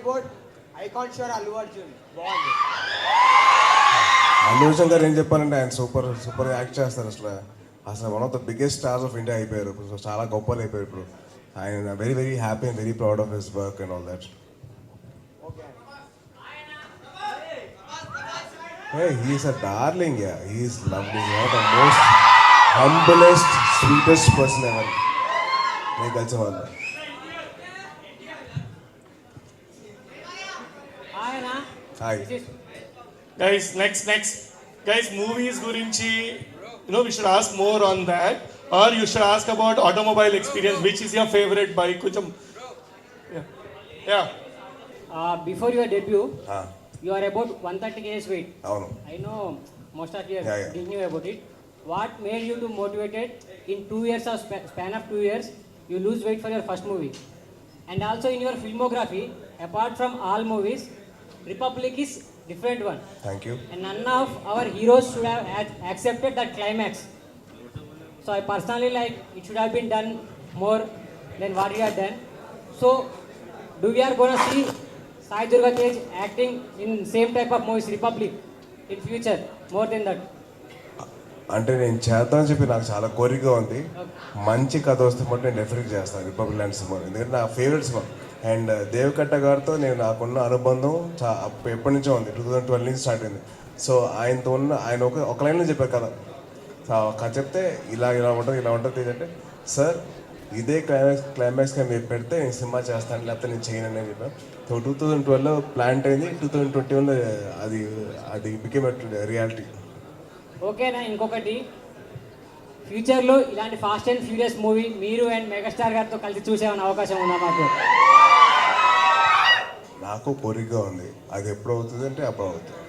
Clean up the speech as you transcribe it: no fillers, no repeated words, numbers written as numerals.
About icon star Allu Arjun. బాగుంది. అల్లు అర్జున్ గారు ఏం చెప్పాలంటే ఆయన సూపర్ సూపర్ యాక్ట్ చేస్తారు అసలు. అసలు one of the biggest stars of India అయిపోయారు. సో చాలా గొప్పలు అయిపోయారు ఇప్పుడు. ఆయన very very happy and very proud of his work and all that. Hey, he's a darling, yeah. He's lovely. You know, the most humblest, sweetest person ever. నేను కలిసిన వాళ్ళు. Hi. Guys, next. Guys, movies gurinchi, we should ask more on that. Or you should ask about automobile experience. Which is your favorite bike? Koncham. Yeah. Before your debut, you are about 130 kg weight. అవును. I know most of you Yeah. didn't know about it. What made you to motivated in 2 years of span of 2 years, you lose weight for your first movie? And also in your filmography, apart from all movies, Republic is different one. Thank you. And none of our heroes should have accepted that climax. So I personally like it should have been done more than what you have done. So do we are gonna see Sai Durga Tej acting in same type of movies Republic in future more than that? అంటే నేను చేద్దామని చెప్పి నాకు చాలా కోరిక ఉంది. మంచి కథ వస్తే మటు నేను డెఫినెట్ చేస్తాను రిపబ్లిక్ ల్యాండ్ సినిమా. ఎందుకంటే నా ఫేవరెట్ సినిమా. అండ్ దేవకట్ట గారితో నేను నాకున్న అనుబంధం ఎప్పటి నుంచో ఉంది. 2012 నుంచి స్టార్ట్ అయింది. సో ఆయనతో ఉన్న ఆయన ఒక లైన్లో చెప్పారు కదా. కథ చెప్తే ఇలా ఉంటుంది అంటే సార్ ఇదే క్లైమాక్స్గా మీరు పెడితే నేను సినిమా చేస్తాను, లేకపోతే నేను చేయను అని చెప్పాను. సో 2012లో ప్లాంట్ అయింది. 2021లో అది బికేమ్ రియాలిటీ. ఓకేనా, ఇంకొకటి ఫ్యూచర్లో ఇలాంటి ఫాస్ట్ అండ్ ఫ్యూరియస్ మూవీ మీరు అండ్ మెగాస్టార్ గారితో కలిసి చూసేమన్న అవకాశం ఉందా మాకు? నాకు కోరికగా ఉంది. అది ఎప్పుడు అవుతుంది అంటే అప్పుడు అవుతుంది.